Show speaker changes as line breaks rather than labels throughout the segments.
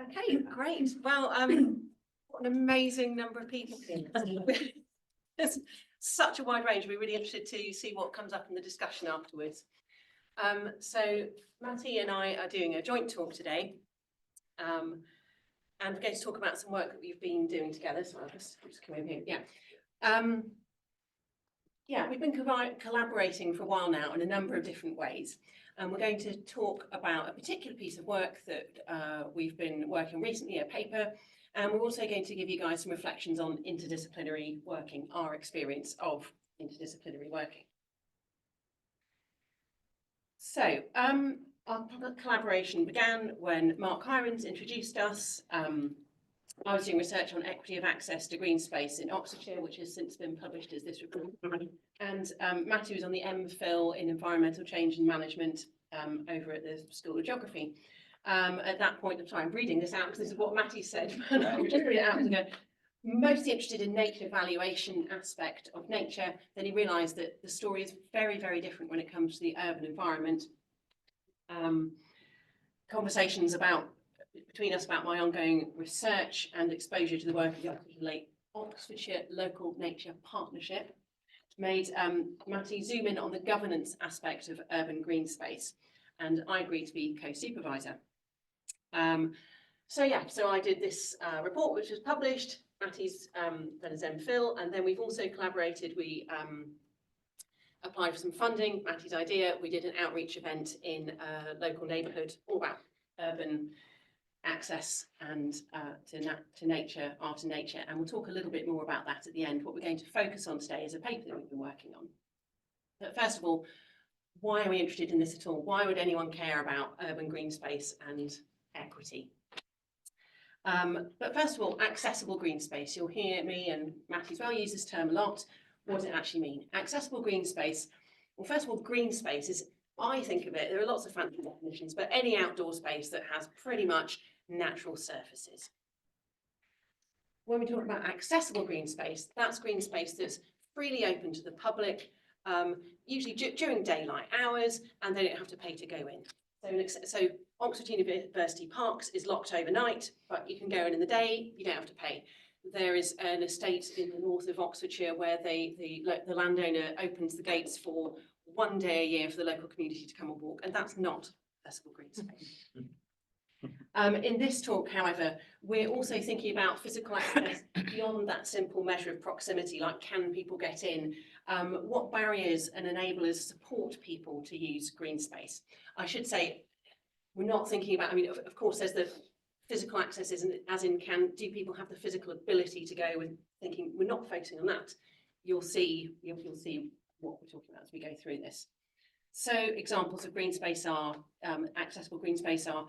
Okay, great. Well, what an amazing number of people here. There's such a wide range. We're really interested to see what comes up in the discussion afterwards. So Matty and I are doing a joint talk today. And we're going to talk about some work that we've been doing together. So I'll just come over here. Yeah, we've been collaborating for a while now in a number of different ways. And we're going to talk about a particular piece of work that we've been working recently, a paper. And we're also going to give you guys some reflections on interdisciplinary working, our experience of interdisciplinary working. So our collaboration began when Mark Hirons introduced us. I was doing research on equity of access to green space in Oxfordshire, which has since been published as this report. And Matty was on the MPhil in environmental change and management over at the School of Geography. At that point of time, I'm reading this out because this is what Matty said, and I'll just read it out again. Mostly interested in nature valuation aspect of nature, then he realised that the story is very, very different when it comes to the urban environment. Conversations between us about my ongoing research and exposure to the work of the Oxfordshire Local Nature Partnership made Matty zoom in on the governance aspect of urban green space, and I agreed to be co-supervisor. So I did this report, which was published. Matty's done his MPhil, and then we've also collaborated. We applied for some funding, Matty's idea. We did an outreach event in a local neighbourhood all about urban access and to nature, art and nature, and we'll talk a little bit more about that at the end. What we're going to focus on today is a paper that we've been working on. But first of all, why are we interested in this at all? Why would anyone care about urban green space and equity? But first of all, accessible green space. You'll hear me and Matty as well use this term a lot. What does it actually mean? Accessible green space. Well, first of all, green space is, I think of it, there are lots of fancy definitions, but any outdoor space that has pretty much natural surfaces. When we talk about accessible green space, that's green space that's freely open to the public, usually during daylight hours, and they don't have to pay to go in. So Oxford University Parks is locked overnight, but you can go in the day, you don't have to pay. There is an estate in the north of Oxfordshire where the landowner opens the gates for one day a year for the local community to come and walk, and that's not accessible green space. In this talk, however, we're also thinking about physical access beyond that simple measure of proximity, like can people get in? What barriers and enablers support people to use green space? I should say, we're not thinking about, I mean, of course, there's the physical access, as in do people have the physical ability to go, and thinking we're not focusing on that. You'll see what we're talking about as we go through this. So examples of green space are, accessible green space are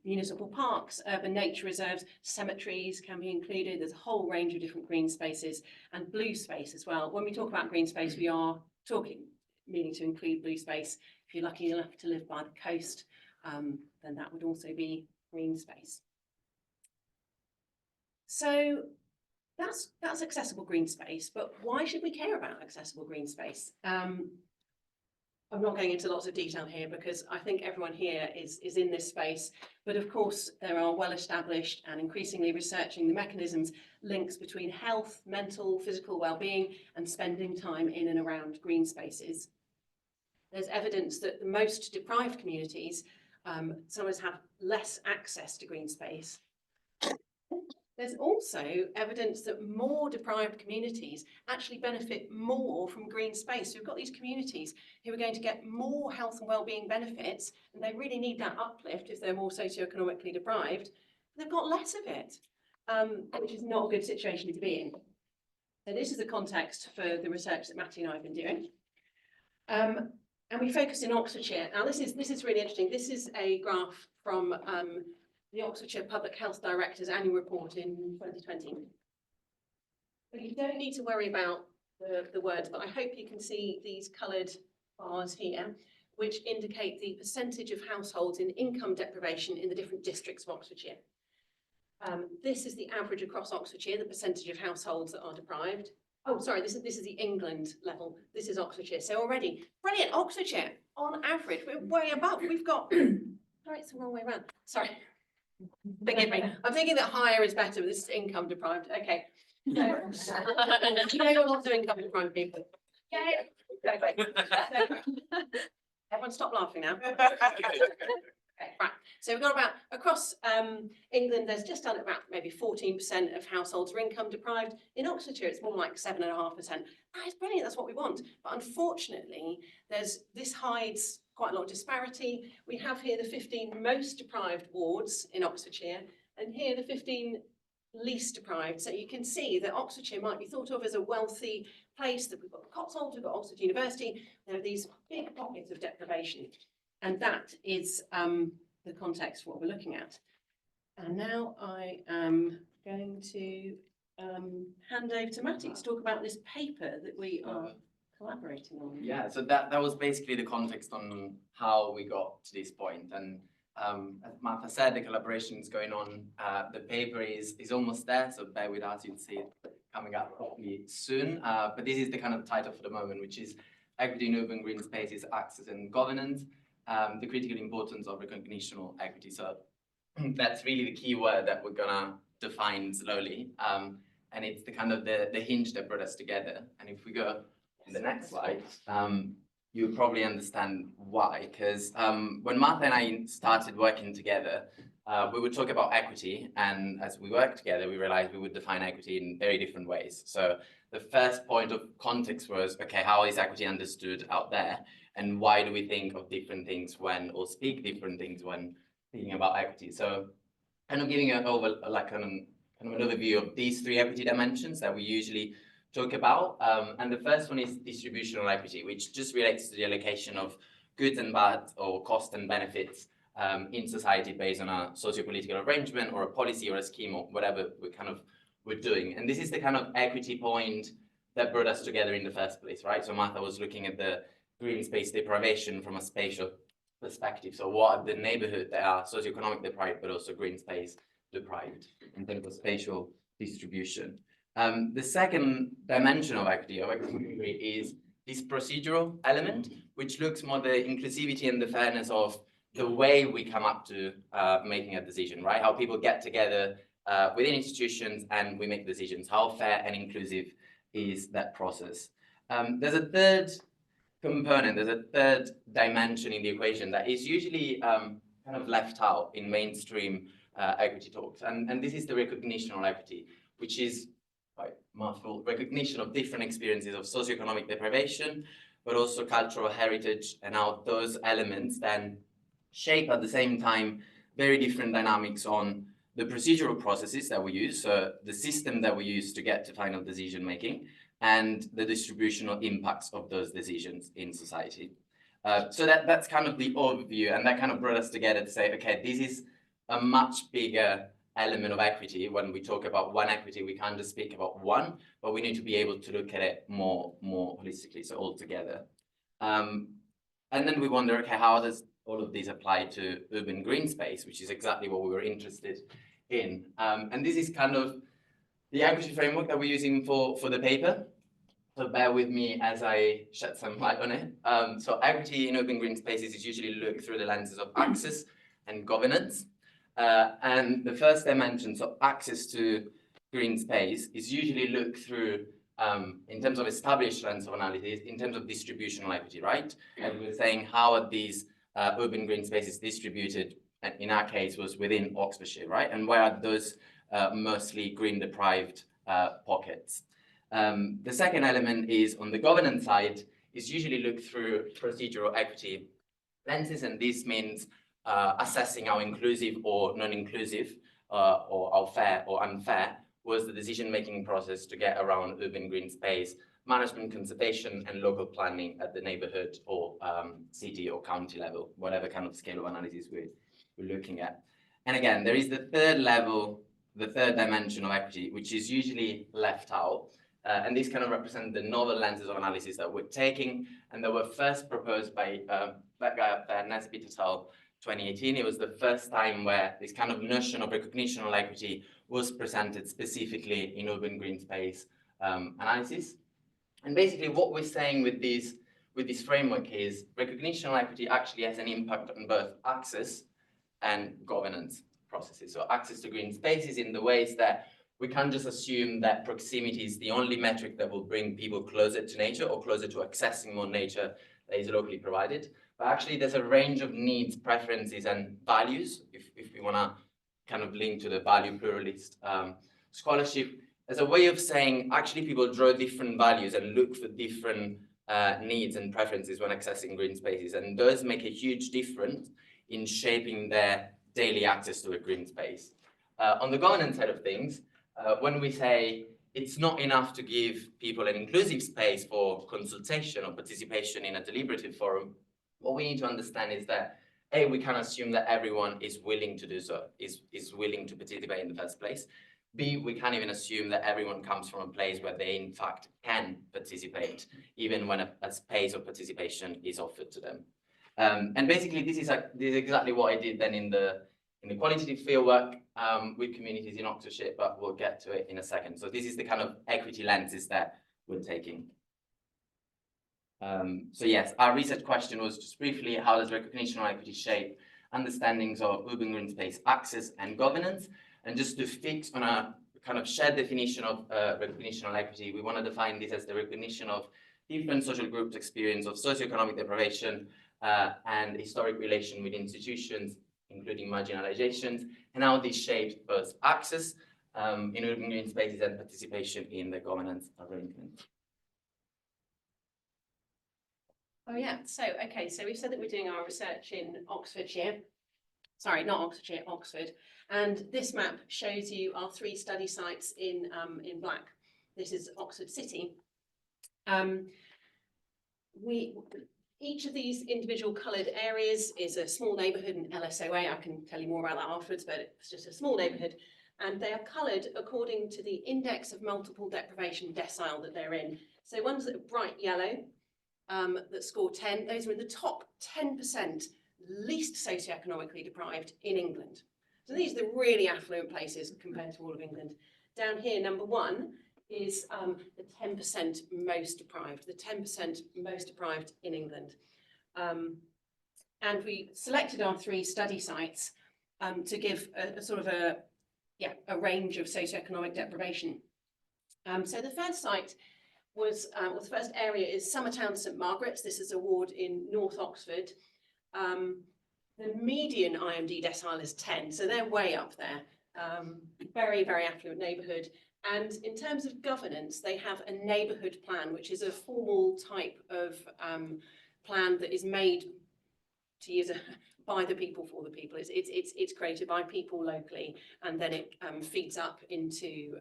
municipal parks, urban nature reserves, cemeteries can be included. There's a whole range of different green spaces, and blue space as well. When we talk about green space, we are meaning to include blue space. If you're lucky enough to live by the coast, then that would also be green space. So that's accessible green space, but why should we care about accessible green space? I'm not going into lots of detail here because I think everyone here is in this space, but of course there are well-established and increasingly researching the mechanisms, links between health, mental, physical well-being and spending time in and around green spaces. There's evidence that the most deprived communities sometimes have less access to green space. There's also evidence that more deprived communities actually benefit more from green space. So we've got these communities who are going to get more health and well-being benefits, and they really need that uplift if they're more socioeconomically deprived. They've got less of it, which is not a good situation to be in. So this is the context for the research that Matty and I have been doing. And we focused in Oxfordshire. Now this is really interesting. This is a graph from the Oxfordshire Public Health Director's annual report in 2020. But you don't need to worry about the words, but I hope you can see these coloured bars here, which indicate the percentage of households in income deprivation in the different districts of Oxfordshire. This is the average across Oxfordshire, the percentage of households that are deprived. Oh, sorry, this is the England level. This is Oxfordshire. So already, brilliant, Oxfordshire, on average, we're way above. We've got sorry, it's the wrong way around. Sorry. Forgive me. I'm thinking that higher is better, but this is income deprived. Okay. So, you know lots of income deprived people. Yeah. Everyone stop laughing now. Okay, right. So we've got about across England, there's just done about maybe 14% of households are income deprived. In Oxfordshire, it's more like 7.5%. That's brilliant. That's what we want. But unfortunately, this hides quite a lot of disparity. We have here the 15 most deprived wards in Oxfordshire, and here the 15 least deprived. So you can see that Oxfordshire might be thought of as a wealthy place, that we've got the Cotswolds, we've got Oxford University. There are these big pockets of deprivation. And that is the context for what we're looking at. And now I am going to hand over to Matty to talk about this paper that we are collaborating on.
Yeah, so that was basically the context on how we got to this point. And as Martha said, the collaboration is going on. The paper is almost there, so bear with us, you'll see it coming up hopefully soon. But this is the kind of title for the moment, which is Equity in Urban Green Spaces, Access and Governance, the critical importance of recognitional equity. So that's really the key word that we're gonna define slowly. And it's the kind of the hinge that brought us together. And if we go to the next slide, you'll probably understand why. Because when Martha and I started working together, we would talk about equity, and as we worked together, we realized we would define equity in very different ways. So the first point of context was, okay, how is equity understood out there? And why do we think of different things when, or speak different things when thinking about equity? So kind of giving an an overview of these three equity dimensions that we usually talk about. And the first one is distributional equity, which just relates to the allocation of goods and bad or cost and benefits in society based on a socio-political arrangement or a policy or a scheme or whatever we're doing. And this is the kind of equity point that brought us together in the first place, right? So Martha was looking at the green space deprivation from a spatial perspective. So what are the neighborhoods that are socioeconomic deprived, but also green space deprived in terms of spatial distribution. The second dimension of equity is this procedural element, which looks more the inclusivity and the fairness of the way we come up to making a decision, right? How people get together within institutions and we make decisions. How fair and inclusive is that process? There's a third component, there's a third dimension in the equation that is usually kind of left out in mainstream equity talks. And this is the recognitional equity, which is quite mouthful, recognition of different experiences of socioeconomic deprivation, but also cultural heritage, and how those elements then shape at the same time very different dynamics on the procedural processes that we use, so the system that we use to get to final decision making, and the distributional impacts of those decisions in society. So that's kind of the overview, and that kind of brought us together to say, okay, this is a much bigger element of equity. When we talk about one equity, we can't just speak about one, but we need to be able to look at it more holistically, so all together. And then we wonder, okay, how does all of these apply to urban green space, which is exactly what we were interested in. And this is kind of the equity framework that we're using for the paper. So bear with me as I shed some light on it. So equity in urban green spaces is usually looked through the lenses of access and governance. And the first dimension, so access to green space, is usually looked through in terms of established lens of analysis, in terms of distributional equity, right? And we're saying how are these urban green spaces distributed, in our case was within Oxfordshire, right? And where are those mostly green deprived pockets? The second element is on the governance side, is usually looked through procedural equity lenses, and this means assessing how inclusive or non-inclusive or how fair or unfair was the decision-making process to get around urban green space, management conservation and local planning at the neighborhood or city or county level, whatever kind of scale of analysis we're looking at. And again, there is the third level, the third dimension of equity, which is usually left out. And these kind of represent the novel lenses of analysis that we're taking and that were first proposed by that guy up there, Nesbitt et al. 2018. It was the first time where this kind of notion of recognitional equity was presented specifically in urban green space analysis. And basically what we're saying with this framework is recognitional equity actually has an impact on both access and governance processes. So access to green spaces in the ways that we can't just assume that proximity is the only metric that will bring people closer to nature or closer to accessing more nature that is locally provided. But actually there's a range of needs, preferences, and values, if we want to kind of link to the value pluralist scholarship, as a way of saying actually people draw different values and look for different needs and preferences when accessing green spaces, and those make a huge difference in shaping their daily access to a green space. On the governance side of things, when we say it's not enough to give people an inclusive space for consultation or participation in a deliberative forum, what we need to understand is that A, we can assume that everyone is willing to do so, is willing to participate in the first place. B, we can't even assume that everyone comes from a place where they in fact can participate, even when a space of participation is offered to them. And basically this is exactly what I did then in the qualitative fieldwork with communities in Oxfordshire, but we'll get to it in a second. So this is the kind of equity lenses that we're taking. So yes, our research question was just briefly, how does recognitional equity shape understandings of urban green space access and governance? And just to fix on a kind of shared definition of recognitional equity, we want to define this as the recognition of different social groups' experience of socioeconomic deprivation and historic relation with institutions, including marginalizations, and how this shapes both access in urban green spaces and participation in the governance arrangement.
Oh yeah, so okay, so we've said that we're doing our research in Oxfordshire. Sorry, not Oxfordshire, Oxford. And this map shows you our 3 study sites in black. This is Oxford City. Each of these individual coloured areas is a small neighbourhood in LSOA. I can tell you more about that afterwards, but it's just a small neighbourhood. And they are coloured according to the index of multiple deprivation decile that they're in. So ones that are bright yellow, that score 10, those are in the top 10% least socioeconomically deprived in England. So these are the really affluent places compared to all of England. Down here, number 1 is the 10% most deprived, in England. And we selected our 3 study sites to give a sort of a range of socioeconomic deprivation. So the first site was, the first area is Summertown St Margaret's. This is a ward in North Oxford. The median IMD decile is 10, so they're way up there. Very, very affluent neighbourhood. And in terms of governance, they have a neighbourhood plan, which is a formal type of plan that is made, to use by the people for the people. It's created by people locally, and then it feeds up into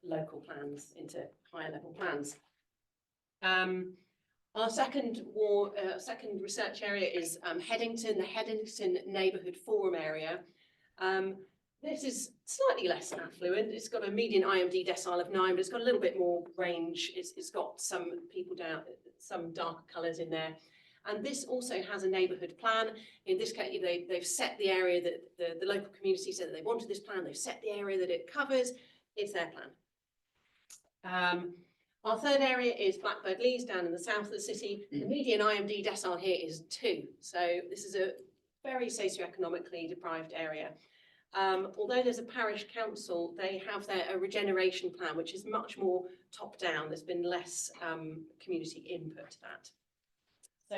local plans, into higher level plans. Our second research area is Headington, the Headington Neighbourhood Forum area. This is slightly less affluent. It's got a median IMD decile of 9, but it's got a little bit more range. It's got some people down, some darker colours in there. And this also has a neighbourhood plan. In this case, they've set the area that the local community said that they wanted this plan. They've set the area that it covers. It's their plan. Our third area is Blackbird Leys down in the south of the city. The median IMD decile here is 2. So this is a very socioeconomically deprived area. Although there's a parish council, they have a regeneration plan, which is much more top down. There's been less community input to that. So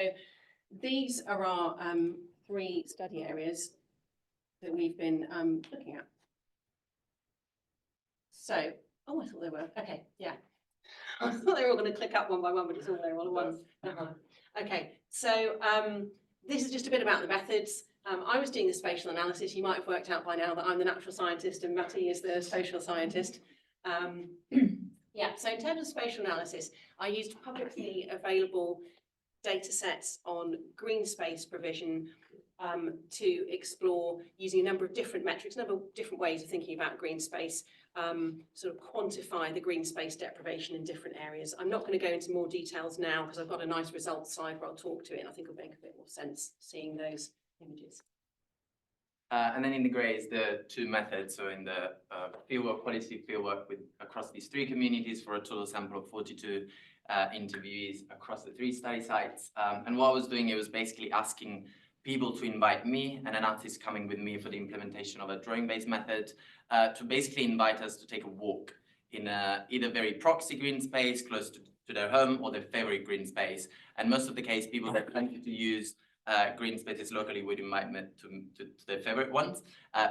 these are our 3 study areas that we've been looking at. So, oh, I thought they were, okay, yeah. I thought they were all going to click up one by one, but it's all there all at once. Okay, so this is just a bit about the methods. I was doing the spatial analysis. You might have worked out by now that I'm the natural scientist and Matty is the social scientist. Yeah, so in terms of spatial analysis, I used publicly available data sets on green space provision to explore using a number of different metrics, a number of different ways of thinking about green space, sort of quantify the green space deprivation in different areas. I'm not going to go into more details now because I've got a nice results slide where I'll talk to it, and I think it'll make a bit more sense seeing those images.
And then in the grey is the 2 methods. So in the fieldwork, qualitative fieldwork across these 3 communities for a total sample of 42 interviewees across the 3 study sites. And what I was doing, it was basically asking people to invite me and an artist coming with me for the implementation of a drawing-based method to basically invite us to take a walk in either very proxy green space close to their home or their favorite green space. And most of the case, people that tend to use green spaces locally would invite me to their favorite ones.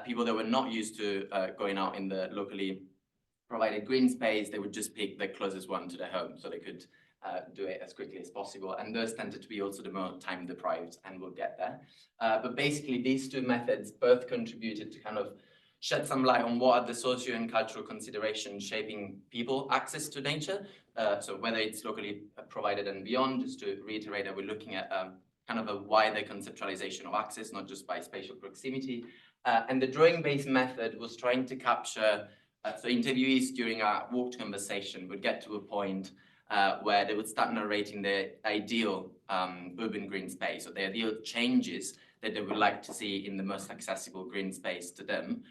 People that were not used to going out in the locally provided green space, they would just pick the closest one to their home so they could do it as quickly as possible. And those tended to be also the more time deprived, and we'll get there. But basically these two methods both contributed to kind of shed some light on what are the socio and cultural considerations shaping people access to nature. So whether it's locally provided and beyond, just to reiterate that we're looking at kind of a wider conceptualization of access, not just by spatial proximity. And the drawing-based method was trying to capture, so interviewees during our walked conversation would get to a point where they would start narrating their ideal urban green space, or the ideal changes that they would like to see in the most accessible green space to them,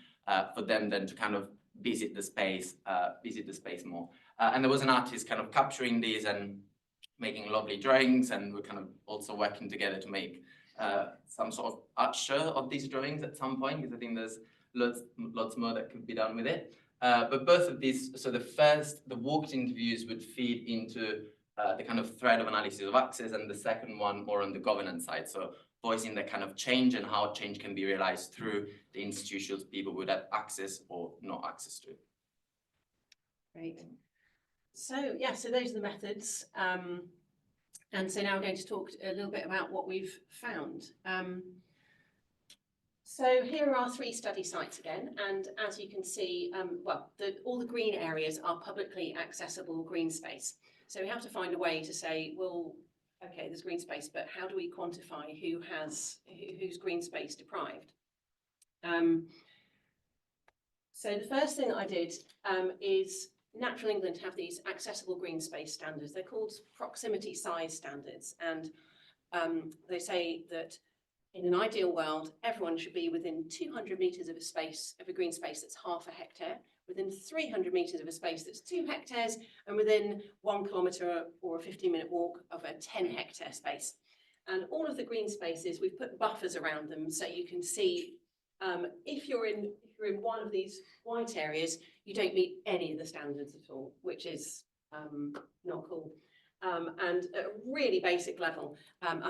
for them then to kind of visit the space more. And there was an artist kind of capturing these and making lovely drawings, and we're kind of also working together to make some sort of art show of these drawings at some point, because I think there's lots more that could be done with it. But both of these, so the walked interviews would feed into the kind of thread of analysis of access, and the second one more on the governance side. So voicing the kind of change and how change can be realized through the institutions people would have access or not access to.
Great. So yeah, so those are the methods. And so now we're going to talk a little bit about what we've found. So here are our 3 study sites again, and as you can see, all the green areas are publicly accessible green space. So we have to find a way to say, well, okay, there's green space, but how do we quantify who's green space deprived? So the first thing that I did is Natural England have these accessible green space standards. They're called proximity size standards, and they say that in an ideal world, everyone should be within 200 metres of a green space that's half a hectare, within 300 metres of a space that's 2 hectares, and within 1 kilometre or a 15-minute walk of a 10-hectare space. And all of the green spaces, we've put buffers around them so you can see if you're in one of these white areas, you don't meet any of the standards at all, which is not cool. And at a really basic level, and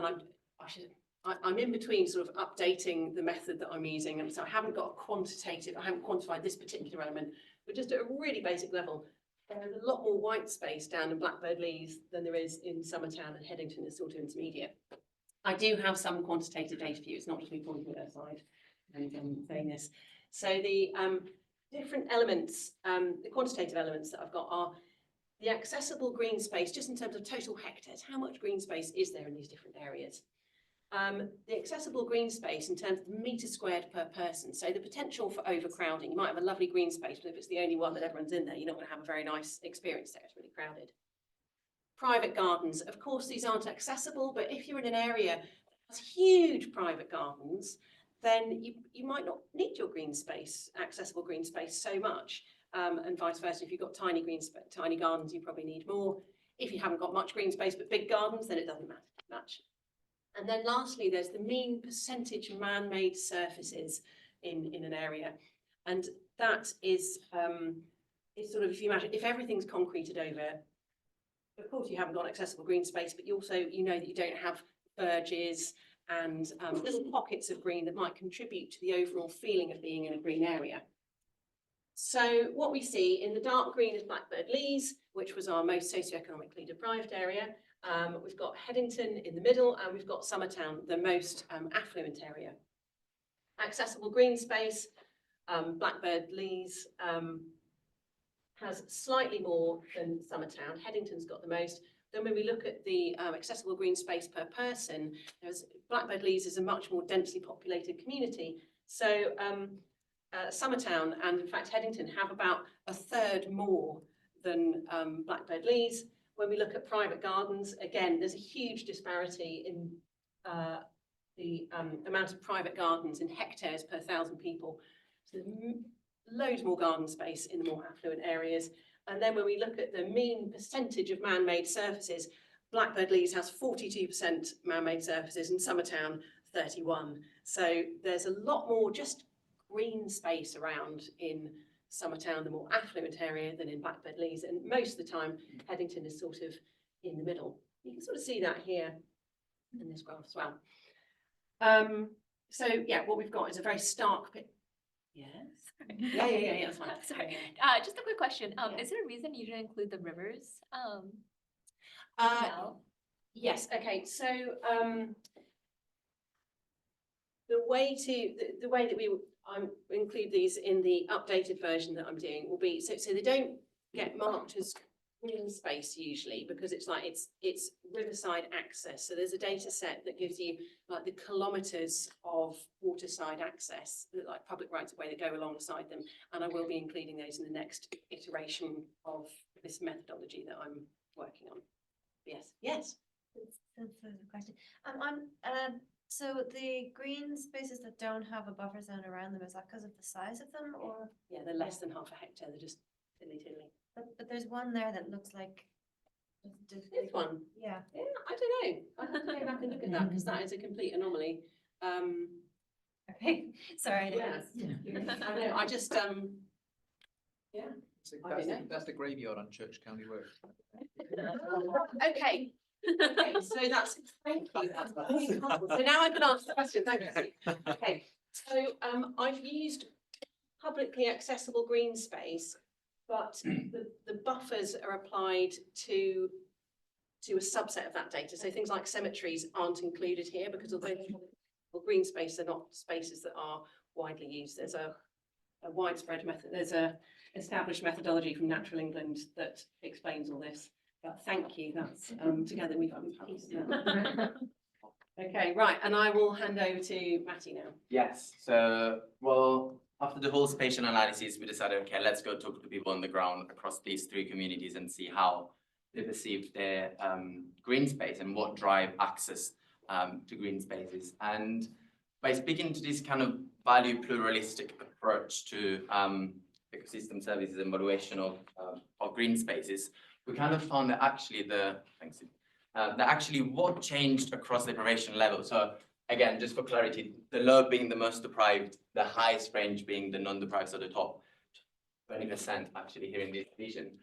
I'm in between sort of updating the method that I'm using, and so I haven't quantified this particular element, but just at a really basic level, there's a lot more white space down in Blackbird Leys than there is in Summertown, and Headington is sort of intermediate. I do have some quantitative data for you, it's not just me pointing at aside and saying this. So the different elements, the quantitative elements that I've got are the accessible green space, just in terms of total hectares, how much green space is there in these different areas? The accessible green space in terms of metres squared per person, so the potential for overcrowding. You might have a lovely green space, but if it's the only one that everyone's in there, you're not going to have a very nice experience there, it's really crowded. Private gardens, of course these aren't accessible, but if you're in an area that has huge private gardens, then you might not need your green space, accessible green space so much, and vice versa. If you've got tiny gardens, you probably need more. If you haven't got much green space but big gardens, then it doesn't matter much. And then lastly, there's the mean percentage man-made surfaces in an area, and that is sort of, if you imagine, if everything's concreted over, of course you haven't got accessible green space, but you also, you know that you don't have verges and little pockets of green that might contribute to the overall feeling of being in a green area. So what we see in the dark green is Blackbird Leys, which was our most socioeconomically deprived area. We've got Headington in the middle, and we've got Summertown, the most affluent area. Accessible green space, Blackbird Leys has slightly more than Summertown. Headington's got the most. Then when we look at the accessible green space per person, Blackbird Leys is a much more densely populated community. So Summertown and in fact Headington have about a third more than Blackbird Leys. When we look at private gardens, again, there's a huge disparity in the amount of private gardens in hectares per 1,000 people. So there's loads more garden space in the more affluent areas. And then when we look at the mean percentage of man-made surfaces, Blackbird Leys has 42% man-made surfaces and Summertown 31. So there's a lot more just green space around in Summertown, the more affluent area, than in Blackbird Leys, and most of the time Headington is sort of in the middle. You can sort of see that here in this graph as well. So yeah, what we've got is a very stark picture. Yes. Yeah, that's fine.
Sorry. Just a quick question. Is there a reason you didn't include the rivers? No?
Yes. Okay. So the way that we include these in the updated version that I'm doing will be so they don't get marked as green space usually, because it's like it's riverside access. So there's a data set that gives you like the kilometres of waterside access, like public rights of way that go alongside them, and I will be including those in the next iteration of this methodology that I'm working on. Yes.
That's a question. So the green spaces that don't have a buffer zone around them, is that because of the size of them, or?
Yeah, they're less than half a hectare. They're just tiddly.
But there's one there that looks like.
This one.
Yeah.
Yeah, I don't know. I have to go back and look at that because that is a complete anomaly.
Okay. Sorry.
Yeah. I know. I just yeah.
So
I don't know.
that's the graveyard on Church County Road.
Okay. Okay, so that's thank you. That's really helpful. So now I can answer the question. Thank you. Okay, so I've used publicly accessible green space, but the buffers are applied to a subset of that data. So things like cemeteries aren't included here because although green space are not spaces that are widely used, there's a widespread method. There's a established methodology from Natural England that explains all this. But thank you, that's together we've pieced that. Okay, right, and I will hand over to Matty now.
Yes, so, well, after the whole spatial analysis, we decided, okay, let's go talk to people on the ground across these three communities and see how they perceive their green space and what drive access to green spaces. And by speaking to this kind of value pluralistic approach to ecosystem services and valuation of green spaces, we kind of found that actually what changed across the deprivation level. So again, just for clarity, the low being the most deprived, the highest range being the non-deprived, so the top 20% actually here in this region.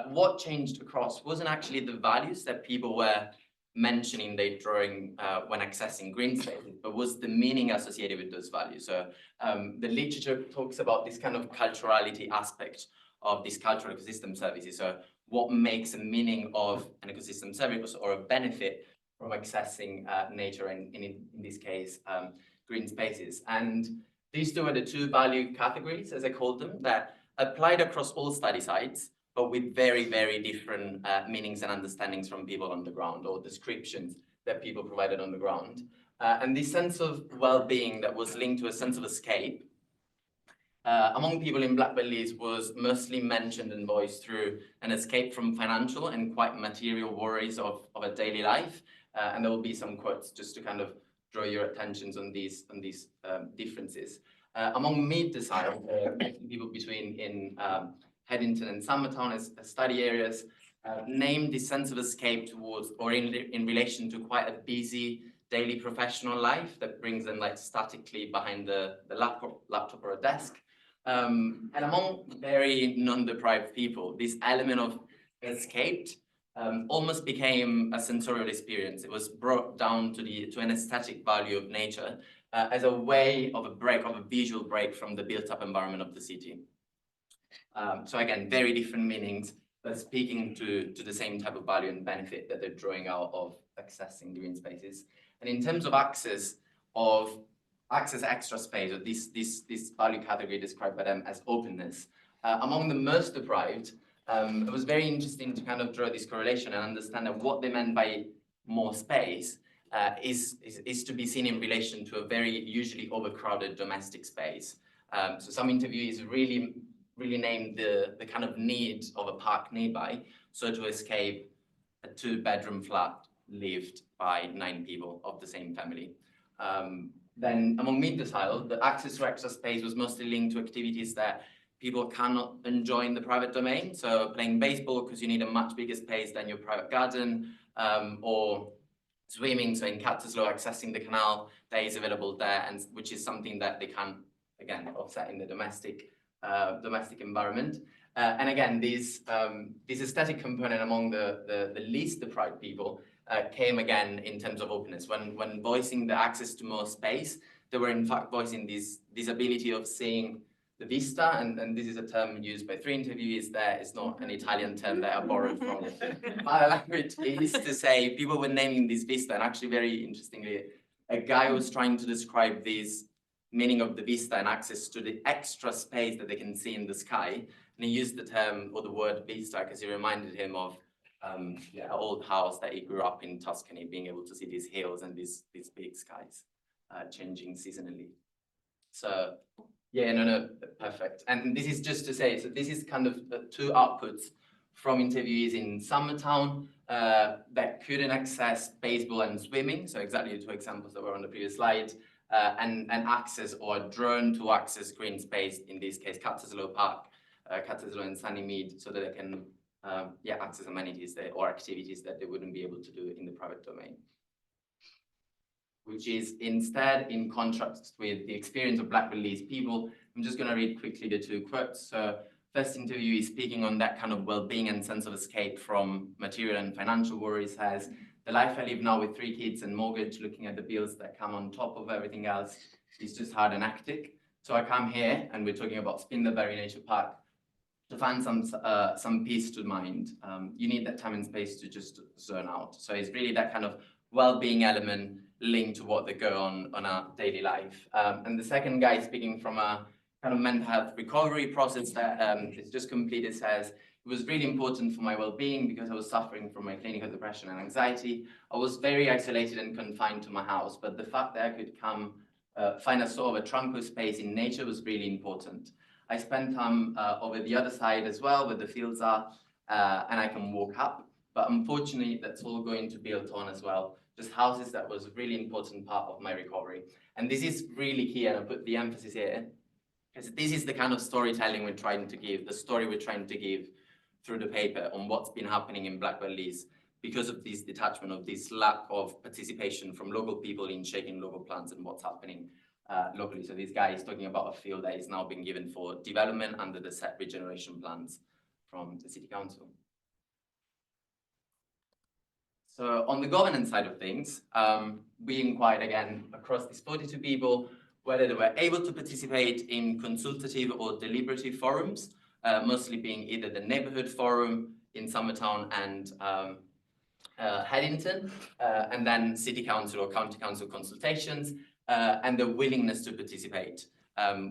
What changed across wasn't actually the values that people were mentioning they drawing when accessing green spaces, but was the meaning associated with those values. So the literature talks about this kind of culturality aspect of these cultural ecosystem services. So what makes a meaning of an ecosystem service or a benefit from accessing nature and in this case, green spaces. And these two are the two value categories, as I called them, that applied across all study sites, but with very, very different meanings and understandings from people on the ground or descriptions that people provided on the ground. And this sense of well-being that was linked to a sense of escape among people in Blackbird Leys was mostly mentioned and voiced through an escape from financial and quite material worries of a daily life. And there will be some quotes just to kind of draw your attentions on these differences. Among mid-decile, people between in Headington and Summertown as study areas, named this sense of escape towards or in relation to quite a busy daily professional life that brings them like statically behind the laptop or a desk. And among very non-deprived people, this element of escaped almost became a sensorial experience. It was brought down to an aesthetic value of nature as a way of a visual break from the built-up environment of the city. So again, very different meanings, but speaking to the same type of value and benefit that they're drawing out of accessing green spaces. And in terms of access extra space, or this value category described by them as openness, among the most deprived, it was very interesting to kind of draw this correlation and understand that what they meant by more space is to be seen in relation to a very usually overcrowded domestic space. So some interviewees really named the kind of need of a park nearby, so to escape a 2-bedroom flat lived by 9 people of the same family. Then among mid-decile, the access to extra space was mostly linked to activities that people cannot enjoy in the private domain. So playing baseball because you need a much bigger space than your private garden, or swimming, so in Catterslow, accessing the canal that is available there, and which is something that they can, again, offset in the domestic environment. And again, this aesthetic component among the least deprived people came again in terms of openness. When voicing the access to more space, they were in fact voicing this ability of seeing the vista, and this is a term used by 3 interviewees there. It's not an Italian term that I borrowed from my language. It is to say people were naming this vista, and actually very interestingly, a guy was trying to describe this meaning of the vista and access to the extra space that they can see in the sky. And he used the term or the word vista because it reminded him of an old house that he grew up in Tuscany, being able to see these hills and these big skies changing seasonally. So yeah, no, perfect. And this is just to say, so this is kind of the 2 outputs from interviewees in Summertown that couldn't access baseball and swimming. So exactly the 2 examples that were on the previous slide, and access or drone to access green space, in this case, Catterslow Park, Catterslow and Sunnymead, so that they can access amenities or activities that they wouldn't be able to do in the private domain. Which is instead in contrast with the experience of Black Belize people. I'm just going to read quickly the 2 quotes. So first interviewee speaking on that kind of well-being and sense of escape from material and financial worries says, "The life I live now with 3 kids and mortgage, looking at the bills that come on top of everything else, is just hard and hectic. So I come here," and we're talking about Spindleberry Nature Park, "to find some peace to mind. You need that time and space to just zone out." So it's really that kind of well-being element linked to what they go on our daily life. And the second guy speaking from a kind of mental health recovery process that is just completed says, "It was really important for my well-being because I was suffering from my clinical depression and anxiety. I was very isolated and confined to my house, but the fact that I could come find a sort of a tranquil space in nature was really important. I spent time over the other side as well, where the fields are, and I can walk up. But unfortunately, that's all going to be built on as well. Just houses, that was a really important part of my recovery." And this is really key, and I put the emphasis here, because this is the kind of storytelling we're trying to give, the story we're trying to give through the paper on what's been happening in Black Belize because of this detachment, of this lack of participation from local people in shaping local plans and what's happening locally. So this guy is talking about a field that is now being given for development under the set regeneration plans from the City Council. So on the governance side of things, we inquired again across these 42 people whether they were able to participate in consultative or deliberative forums, mostly being either the neighborhood forum in Summertown and Headington, and then city council or county council consultations, and the willingness to participate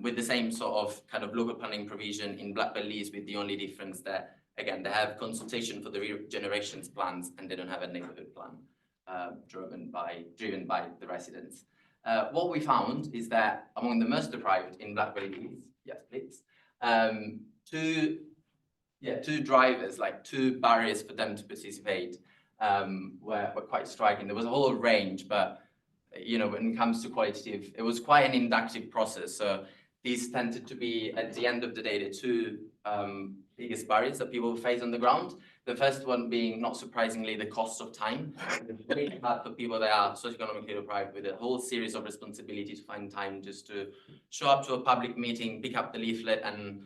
with the same sort of kind of local planning provision in Black Belize, with the only difference that, again, they have consultation for the regenerations plans and they don't have a neighborhood plan driven by the residents. What we found is that among the most deprived in Black Belize, yes, please, two drivers, like 2 barriers for them to participate were quite striking. There was a whole range, but you know, when it comes to qualitative, it was quite an inductive process. So these tended to be, at the end of the day, the 2 biggest barriers that people face on the ground. The first one being, not surprisingly, the cost of time. It's really hard for people that are socioeconomically deprived with a whole series of responsibility to find time just to show up to a public meeting, pick up the leaflet and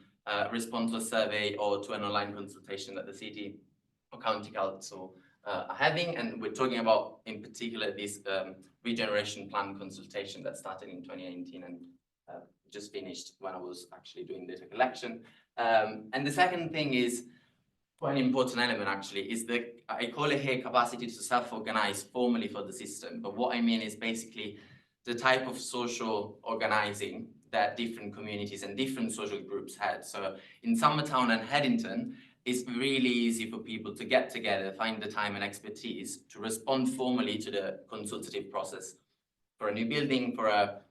respond to a survey or to an online consultation that the city or county council are having. And we're talking about, in particular, this regeneration plan consultation that started in 2019 and just finished when I was actually doing data collection. And the second thing is quite an important element, actually, is the, I call it here, capacity to self-organize formally for the system. But what I mean is basically the type of social organizing that different communities and different social groups had. So in Summertown and Headington, it's really easy for people to get together, find the time and expertise to respond formally to the consultative process for a new building, for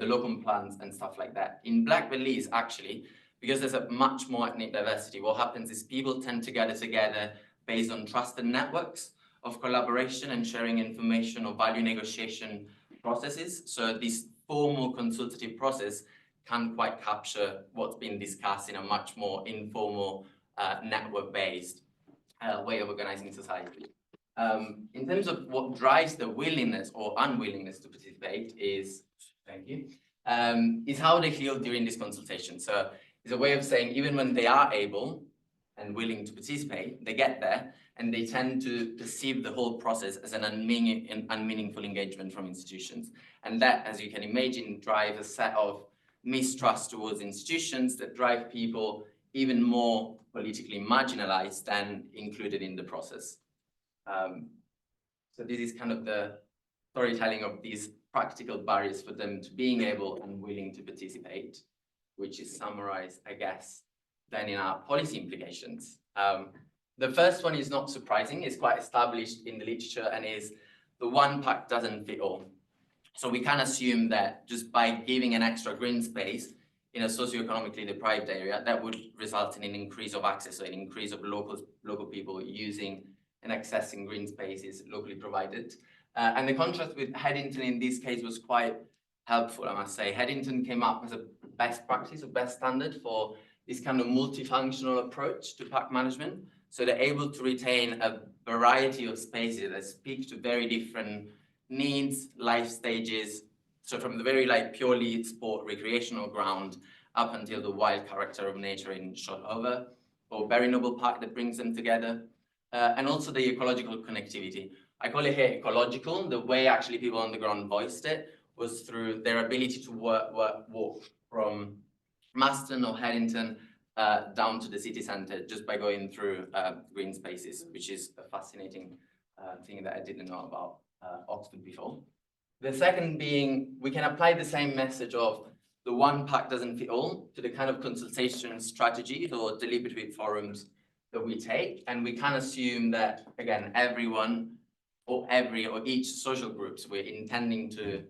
the local plans and stuff like that. In Black Belize, actually, because there's a much more ethnic diversity, what happens is people tend to gather together based on trusted networks of collaboration and sharing information or value negotiation processes. So this formal consultative process can quite capture what's been discussed in a much more informal, network-based way of organizing society. In terms of what drives the willingness or unwillingness to participate is, thank you, is how they feel during this consultation. So it's a way of saying even when they are able and willing to participate, they get there and they tend to perceive the whole process as an unmeaningful engagement from institutions. And that, as you can imagine, drives a set of mistrust towards institutions that drive people even more politically marginalized than included in the process. So this is kind of the storytelling of these practical barriers for them to being able and willing to participate, which is summarized, I guess, then in our policy implications. The first one is not surprising, it's quite established in the literature and is the one pack doesn't fit all. So we can assume that just by giving an extra green space in a socioeconomically deprived area, that would result in an increase of access, so an increase of local people using and accessing green spaces locally provided. And the contrast with Headington in this case was quite helpful, I must say. Headington came up as a best practice or best standard for this kind of multifunctional approach to park management. So they're able to retain a variety of spaces that speak to very different needs, life stages. So from the very purely sport recreational ground up until the wild character of nature in Shotover or Berry Noble Park that brings them together. And also the ecological connectivity. I call it here ecological. The way actually people on the ground voiced it was through their ability to walk from Maston or Headington down to the city centre just by going through green spaces, which is a fascinating thing that I didn't know about Oxford before. The second being, we can apply the same message of the one pack doesn't fit all to the kind of consultation strategies or deliberative forums that we take, and we can assume that, again, everyone or each social groups we're intending to,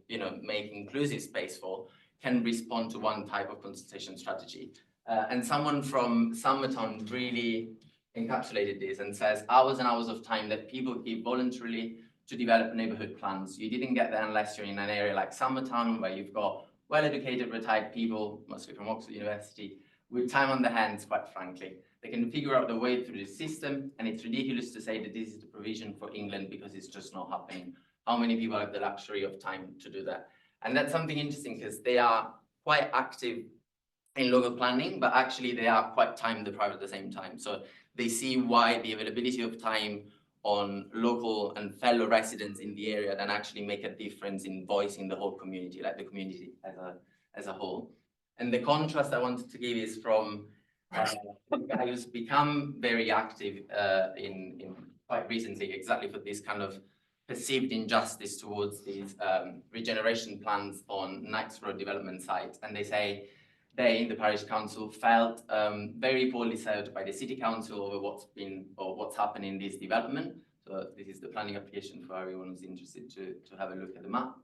make inclusive space for can respond to one type of consultation strategy. And someone from Summertown really encapsulated this and says hours and hours of time that people give voluntarily to develop neighborhood plans. You didn't get there unless you're in an area like Summertown, where you've got well-educated retired people, mostly from Oxford University, with time on their hands, quite frankly. They can figure out the way through the system, and it's ridiculous to say that this is the provision for England because it's just not happening. How many people have the luxury of time to do that? And that's something interesting because they are quite active in local planning, but actually they are quite time deprived at the same time. So they see why the availability of time on local and fellow residents in the area then actually make a difference in voicing the whole community, like the community as a whole. And the contrast I wanted to give is from a guy who's become very active in quite recently, exactly for this kind of perceived injustice towards these regeneration plans on Knights Road development sites. And they say they in the parish council felt very poorly served by the city council over what's happened in this development. So this is the planning application for everyone who's interested to have a look at the map.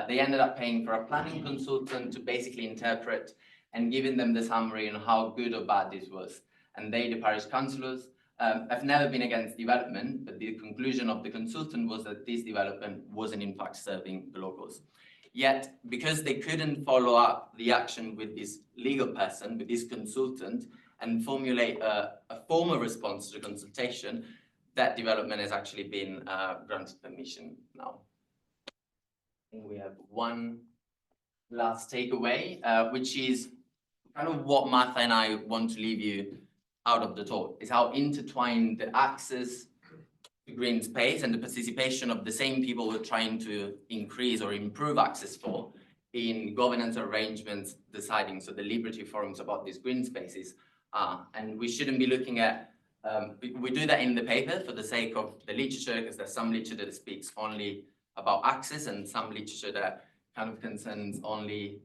They ended up paying for a planning consultant to basically interpret and giving them the summary on how good or bad this was. And they, the parish councillors, have never been against development, but the conclusion of the consultant was that this development wasn't in fact serving the locals. Yet, because they couldn't follow up the action with this legal person, with this consultant, and formulate a formal response to the consultation, that development has actually been granted permission now. I think we have one last takeaway, which is kind of what Martha and I want to leave you out of the talk, is how intertwined the access to green space and the participation of the same people we're trying to increase or improve access for in governance arrangements deciding, so the deliberative forums about these green spaces are. And we shouldn't be looking at, we do that in the paper for the sake of the literature, because there's some literature that speaks only about access and some literature that kind of concerns only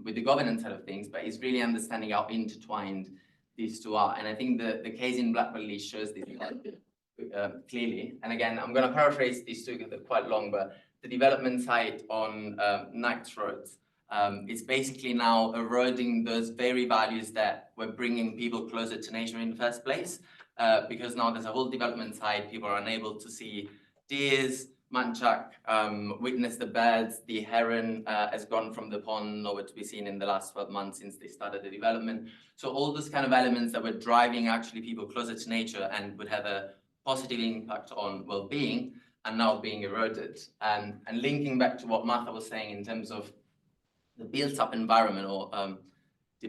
with the governance side of things, but it's really understanding how intertwined these two are. And I think the case in Blackburn shows this clearly. And again, I'm going to paraphrase these two because they're quite long, but the development site on Knights Road is basically now eroding those very values that were bringing people closer to nature in the first place, because now there's a whole development site, people are unable to see deers, Manchak, witness the birds, the heron has gone from the pond nowhere to be seen in the last 12 months since they started the development. So all those kind of elements that were driving actually people closer to nature and would have a positive impact on well-being are now being eroded. And linking back to what Martha was saying in terms of the built-up environment, or the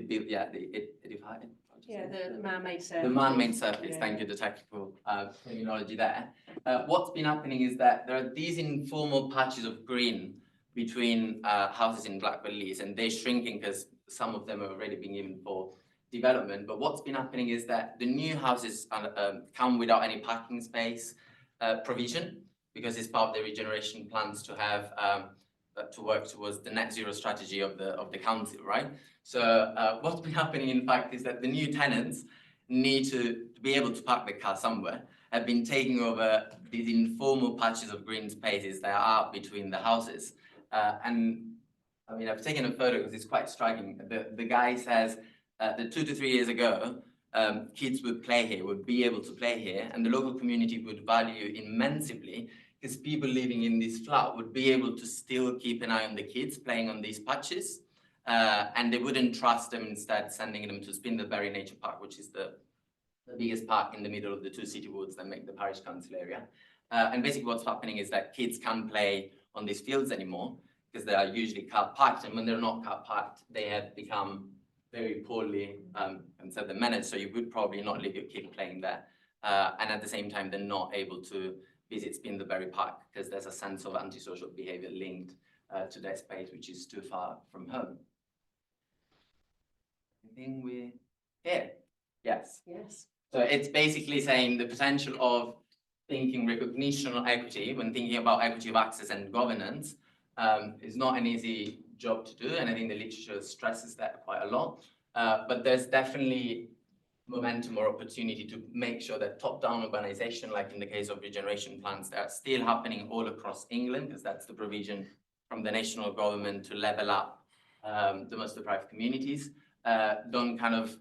man-made surface.
The man-made surface,
Yeah.
thank you, the technical terminology there. What's been happening is that there are these informal patches of green between houses in Blackbird Leys, and they're shrinking because some of them are already being given for development. But what's been happening is that the new houses come without any parking space provision, because it's part of the regeneration plans to have to work towards the net zero strategy of the council, right? So what's been happening, in fact, is that the new tenants need to be able to park their car somewhere, have been taking over these informal patches of green spaces that are between the houses. And I mean, I've taken a photo because it's quite striking. The guy says that 2 to 3 years ago, kids would play here, would be able to play here, and the local community would value immensely, because people living in this flat would be able to still keep an eye on the kids playing on these patches, and they wouldn't trust them, instead sending them to Spindleberry Nature Park, which is the biggest park in the middle of the 2 city woods that make the parish council area. And basically what's happening is that kids can't play on these fields anymore because they are usually car parked, and when they're not car parked, they have become very poorly conserved and managed, so you would probably not leave your kid playing there. And at the same time, they're not able to visit Spindleberry Park because there's a sense of antisocial behavior linked to that space, which is too far from home. I think we're here. Yes.
Yes.
So it's basically saying the potential of thinking recognitional equity when thinking about equity of access and governance is not an easy job to do, and I think the literature stresses that quite a lot. But there's definitely momentum or opportunity to make sure that top-down urbanization, like in the case of regeneration plans, that are still happening all across England, because that's the provision from the national government to level up the most deprived communities, don't kind of,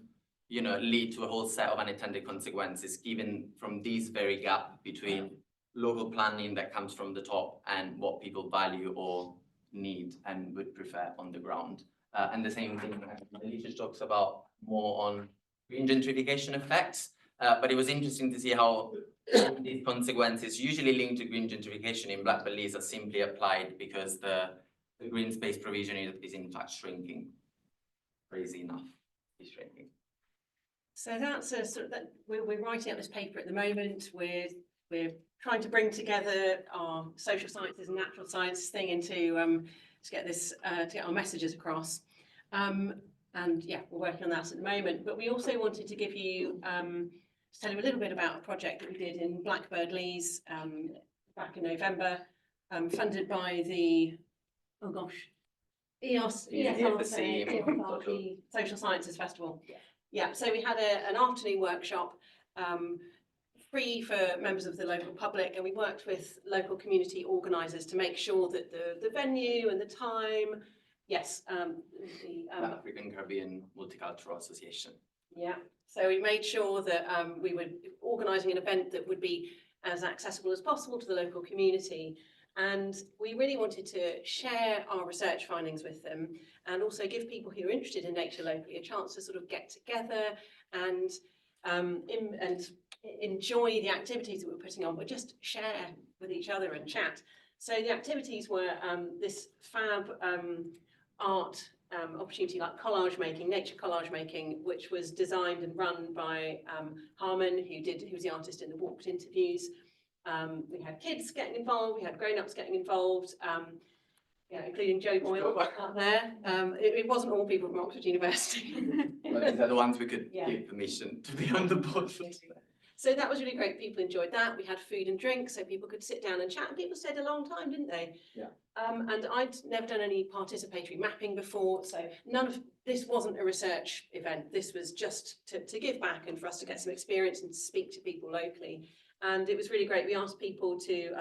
you know, lead to a whole set of unintended consequences, given from this very gap between local planning that comes from the top and what people value or need and would prefer on the ground. And the same thing, the literature talks about more on green gentrification effects, but it was interesting to see how these consequences usually linked to green gentrification in Blackbird Leys are simply applied because the green space provision is in fact shrinking. Crazy enough, is shrinking.
So that's a sort of that we're writing up this paper at the moment. We're trying to bring together our social sciences and natural science thing into to get this to get our messages across. And yeah, we're working on that at the moment. But we also wanted to give you to tell you a little bit about a project that we did in Blackbird Leys back in November, funded by the ESRC Social Sciences Festival. Yeah, so we had an afternoon workshop free for members of the local public, and we worked with local community organisers to make sure that the venue and the time, yes, the
African Caribbean Multicultural Association.
Yeah, so we made sure that we were organising an event that would be as accessible as possible to the local community. And we really wanted to share our research findings with them, and also give people who are interested in nature locally a chance to sort of get together and enjoy the activities that we're putting on, but just share with each other and chat. So the activities were this fab art opportunity like collage making, nature collage making, which was designed and run by Harmon, who was the artist in the walked interviews. We had kids getting involved, we had grown-ups getting involved, yeah, including Joe Boyle out there. It wasn't all people from Oxford University.
But these are the ones we could give permission to be on the board for.
So that was really great. People enjoyed that. We had food and drink, so people could sit down and chat, and people stayed a long time, didn't they?
Yeah.
And I'd never done any participatory mapping before, so none of this wasn't a research event. This was just to give back and for us to get some experience and to speak to people locally. And it was really great. We asked people to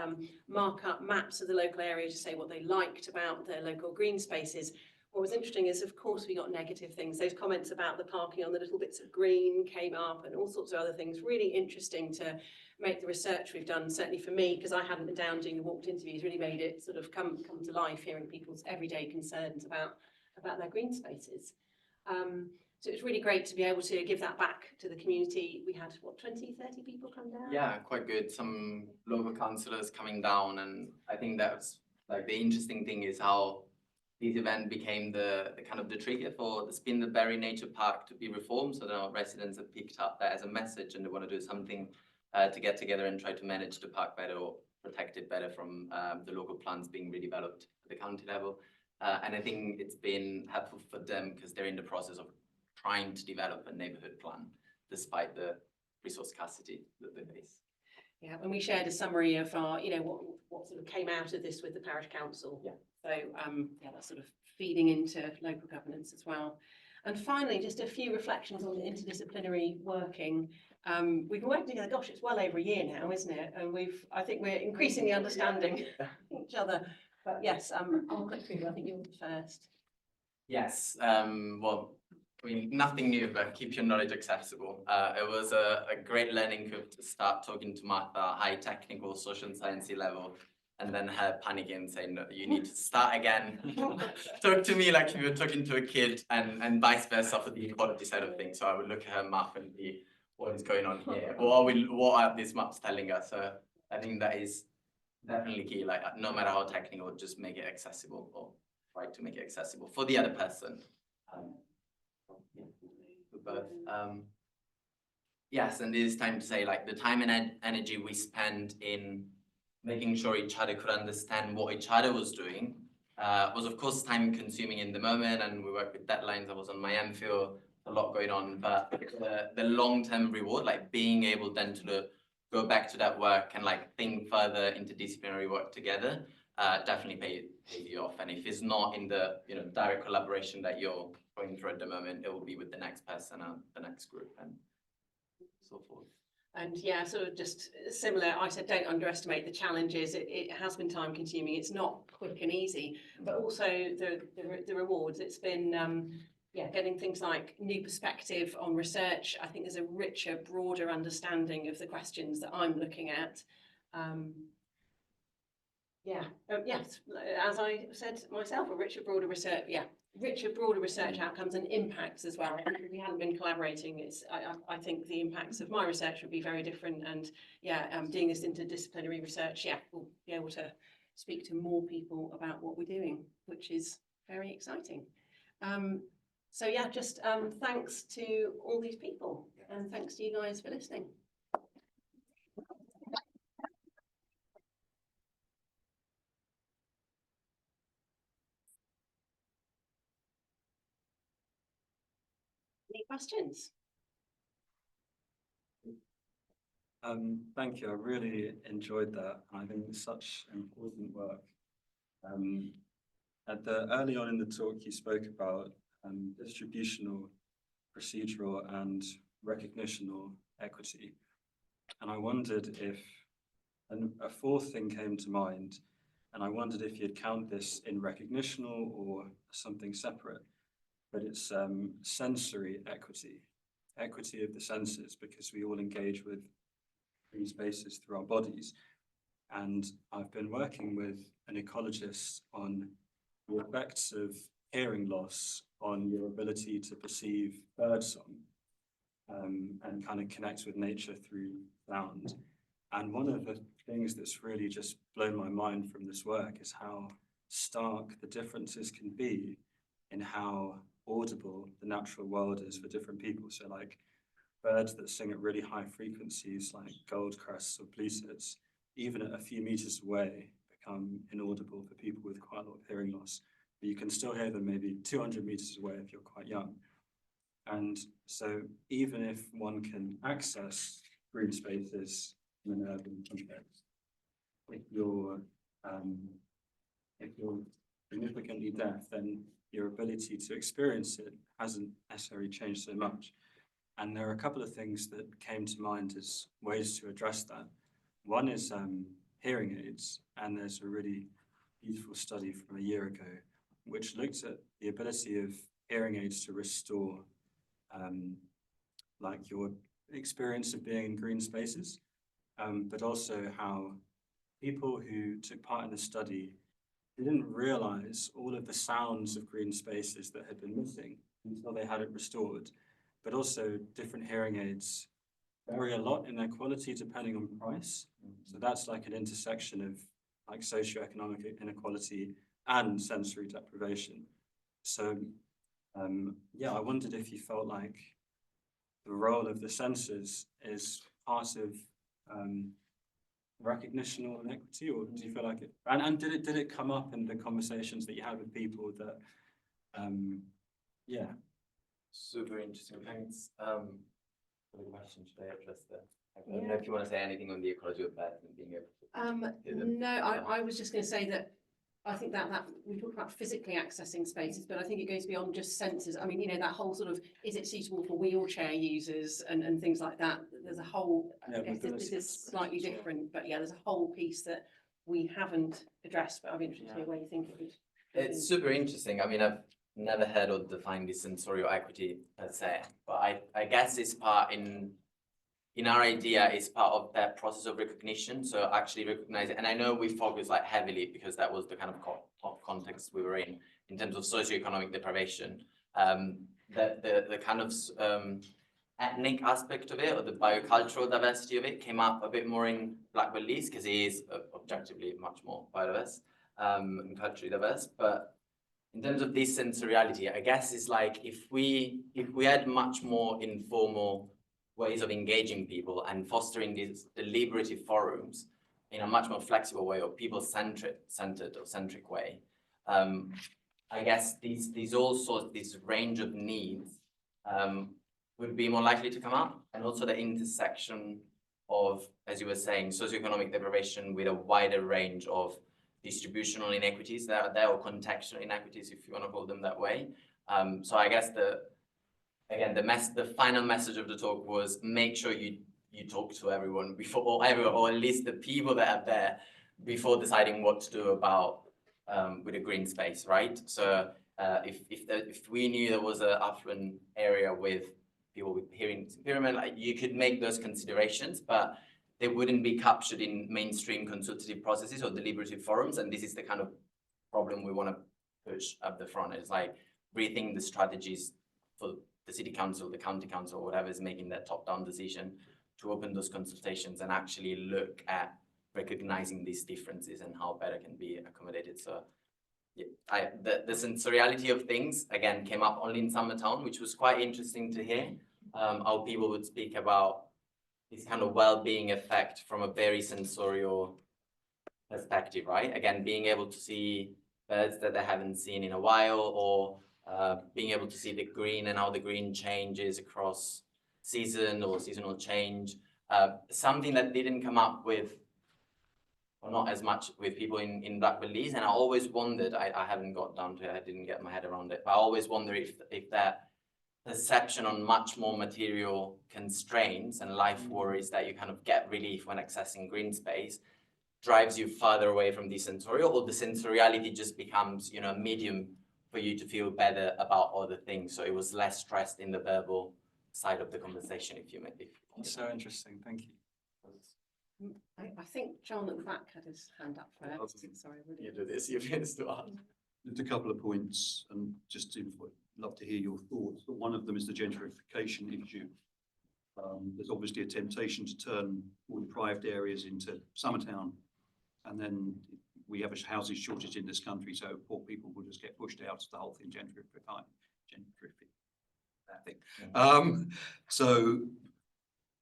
mark up maps of the local area to say what they liked about their local green spaces. What was interesting is, of course, we got negative things. Those comments about the parking on the little bits of green came up, and all sorts of other things. Really interesting to make the research we've done, certainly for me, because I hadn't been down doing the walked interviews, really made it sort of come to life, hearing people's everyday concerns about their green spaces. So it's really great to be able to give that back to the community. We had, what, 20, 30 people come down?
Yeah, quite good. Some local councillors coming down, and I think that's like the interesting thing is how this event became the kind of the trigger for the Spindleberry Nature Park to be reformed. So now residents have picked up that as a message, and they want to do something to get together and try to manage the park better or protect it better from the local plants being redeveloped at the county level. And I think it's been helpful for them because they're in the process of trying to develop a neighbourhood plan despite the resource scarcity that they face.
Yeah, and we shared a summary of our, you know, what sort of came out of this with the parish council.
Yeah.
So, yeah, that's sort of feeding into local governance as well. And finally, just a few reflections on the interdisciplinary working. We've been working together, gosh, it's well over a year now, isn't it? And I think we're increasingly understanding each other. But yes, I'll click through, I think you're the first.
Yes, well, I mean, nothing new, but keep your knowledge accessible. It was a great learning curve to start talking to Martha, high technical, social and sciencey level, and then her panicking, saying, no, you need to start again. Talk to me like you were talking to a kid, and vice versa for the equality side of things. So I would look at her map and be, what is going on here? What are these maps telling us? So I think that is definitely key. Like, no matter how technical, just make it accessible, or try to make it accessible for the other person. Yeah, for both. Yes, and it is time to say, like, the time and energy we spend in making sure each other could understand what each other was doing was of course time consuming in the moment, and we worked with deadlines. I was on my MPhil, a lot going on, but the long-term reward, like being able then to go back to that work and like think further interdisciplinary work together, definitely pay you off. And if it's not in the direct collaboration that you're going through at the moment, it will be with the next person and the next group and so forth.
And yeah, sort of just similar, I said, don't underestimate the challenges. It has been time consuming. It's not quick and easy, but also the rewards. It's been, yeah, getting things like new perspective on research. I think there's a richer, broader understanding of the questions that I'm looking at. Yeah, yes, as I said myself, a richer, broader research, yeah, richer, broader research outcomes and impacts as well. If we hadn't been collaborating, I think the impacts of my research would be very different. And yeah, doing this interdisciplinary research, yeah, we'll be able to speak to more people about what we're doing, which is very exciting. So yeah, just thanks to all these people, and thanks to you guys for listening. Any questions?
Thank you. I really enjoyed that. I think it's such important work. Early on in the talk, you spoke about distributional, procedural, and recognitional equity. And I wondered if a fourth thing came to mind, and I wondered if you'd count this in recognitional or something separate. But it's sensory equity, equity of the senses, because we all engage with green spaces through our bodies. And I've been working with an ecologist on the effects of hearing loss on your ability to perceive birdsong and kind of connect with nature through sound. And one of the things that's really just blown my mind from this work is how stark the differences can be in how audible the natural world is for different people. So like birds that sing at really high frequencies like goldcrests or bleaters, even at a few meters away, become inaudible for people with quite a lot of hearing loss. But you can still hear them maybe 200 meters away if you're quite young. And so even if one can access green spaces in an urban context, if you're significantly deaf, then your ability to experience it hasn't necessarily changed so much. And there are a couple of things that came to mind as ways to address that. One is hearing aids, and there's a really beautiful study from a year ago which looked at the ability of hearing aids to restore like your experience of being in green spaces, but also how people who took part in the study didn't realize all of the sounds of green spaces that had been missing. until they had it restored. But also different hearing aids vary a lot in their quality depending on price. So that's like an intersection of like socioeconomic inequality and sensory deprivation. So yeah, I wondered if you felt like the role of the senses is part of recognitional inequity, or do you feel like it? And did it come up in the conversations that you had with people that, yeah.
Super interesting. Thanks for the question. Should I address that? I don't know if you want to say anything on the ecology of bed and being able to hear them.
No, I was just going to say that I think that we talk about physically accessing spaces, but I think it goes beyond just sensors. I mean, you know, that whole sort of, is it suitable for wheelchair users and things like that? There's a whole,
Yeah,
I guess this
mobility
is slightly
considerations, yeah.
different, but yeah, there's a whole piece that we haven't addressed, but I'd be interested to hear where you think it would.
It's super interesting. I mean, I've never heard or defined this sensorial equity per se, but I guess it's part in our idea, it's part of that process of recognition. So actually recognize it. And I know we focus like heavily because that was the kind of top context we were in terms of socioeconomic deprivation. The kind of ethnic aspect of it or the biocultural diversity of it came up a bit more in Black Belize because it is objectively much more biodiverse and culturally diverse. But in terms of this sensoriality, I guess it's like if we had much more informal ways of engaging people and fostering these deliberative forums in a much more flexible way or people-centered or centric way, I guess these all sorts, this range of needs would be more likely to come up, and also the intersection of, as you were saying, socioeconomic deprivation with a wider range of distributional inequities that are there, or contextual inequities, if you want to call them that way. So I guess the final message of the talk was make sure you talk to everyone before, or at least the people that are there before deciding what to do about with a green space, right? So if we knew there was an affluent area with people with hearing impairment, like you could make those considerations, but they wouldn't be captured in mainstream consultative processes or deliberative forums. And this is the kind of problem we want to push up the front. It's like rethink the strategies for the city council, the county council, whatever is making that top-down decision to open those consultations and actually look at recognizing these differences and how better can be accommodated. So yeah, the sensoriality of things, again, came up only in Summertown, which was quite interesting to hear, how people would speak about this kind of well-being effect from a very sensorial perspective, right? Again, being able to see birds that they haven't seen in a while, or being able to see the green and how the green changes across season or seasonal change. Something that didn't come up with, or not as much with people in Black Belize. And I always wondered, I haven't got down to it, I didn't get my head around it, but I always wonder if that perception on much more material constraints and life worries that you kind of get relief when accessing green space drives you farther away from the sensorial, or the sensoriality just becomes, you know, a medium for you to feel better about other things. So it was less stressed in the verbal side of the conversation, if you may.
That's so interesting, thank you.
I think John at the back had his hand up first. Sorry,
You do this, you've been to ask.
Just a couple of points, and just to love to hear your thoughts. But one of them is the gentrification issue. There's obviously a temptation to turn more deprived areas into Summertown, and then we have a housing shortage in this country, so poor people will just get pushed out. The whole thing gentrified. That thing. So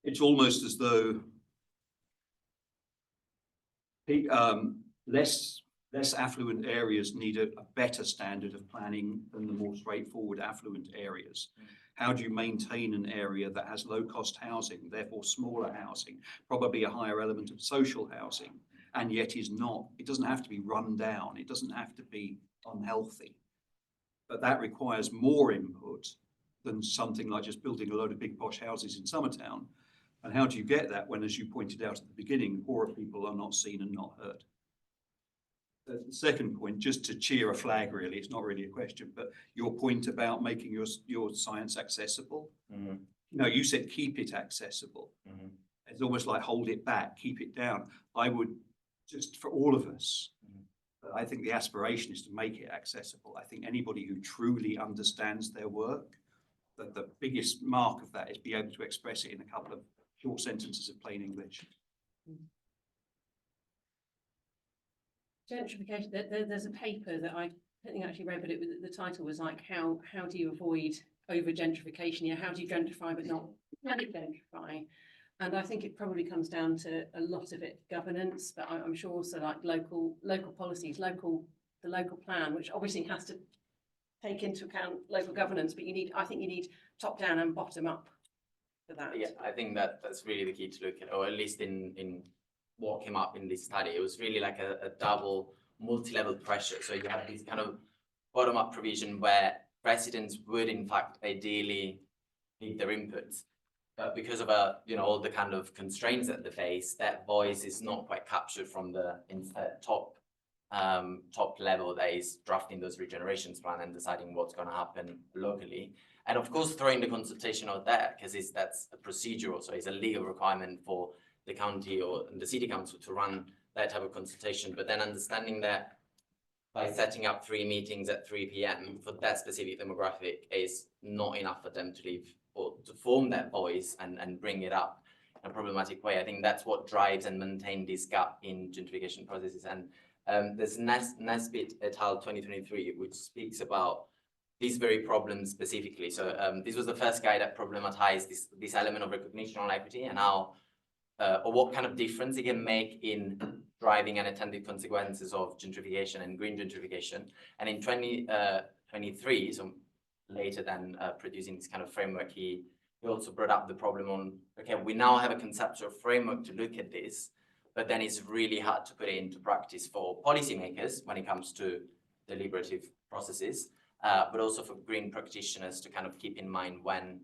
it's almost as though less affluent areas need a better standard of planning than the more straightforward affluent areas. How do you maintain an area that has low cost housing, therefore smaller housing, probably a higher element of social housing, and yet is not, it doesn't have to be run down, it doesn't have to be unhealthy, but that requires more input than something like just building a load of big posh houses in Summertown. And how do you get that when, as you pointed out at the beginning, poorer people are not seen and not heard? The second point, just to cheer a flag, really, it's not really a question, but your point about making your science accessible.
Mm-hmm.
No, you said keep it accessible.
Mm-hmm.
It's almost like hold it back, keep it down. I would just, for all of us, I think the aspiration is to make it accessible. I think anybody who truly understands their work, that the biggest mark of that is be able to express it in a couple of short sentences of plain English.
Gentrification, there's a paper that I don't think I actually read, but the title was like, how do you avoid over gentrification? You know, how do you gentrify but not gentrify? And I think it probably comes down to a lot of it governance, but I'm sure also like local policies, the local plan, which obviously has to take into account local governance, but I think you need top down and bottom up for that.
Yeah, I think that's really the key to look at, or at least in what came up in this study. It was really like a double multi-level pressure. So you have this kind of bottom-up provision where residents would in fact ideally need their inputs. But because of all the kind of constraints that they face, that voice is not quite captured from the top level that is drafting those regenerations plan and deciding what's going to happen locally. And of course, throwing the consultation out there, because that's a procedural, so it's a legal requirement for the county or the city council to run that type of consultation. But then understanding that by setting up 3 meetings at 3 p.m. for that specific demographic is not enough for them to leave or to form that voice and bring it up in a problematic way. I think that's what drives and maintains this gap in gentrification processes. And there's Nesbitt et al. 2023, which speaks about these very problems specifically. So this was the first guy that problematized this element of recognitional equity and how or what kind of difference it can make in driving unintended consequences of gentrification and green gentrification. And in 2023, so later than producing this kind of framework, he also brought up the problem on, okay, we now have a conceptual framework to look at this, but then it's really hard to put it into practice for policymakers when it comes to deliberative processes, but also for green practitioners to kind of keep in mind when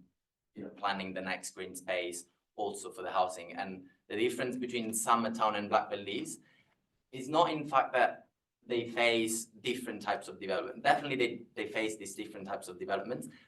planning the next green space, also for the housing. And the difference between Summertown and Blackbird Leys is not in fact that they face different types of development. Definitely they face these different types of developments,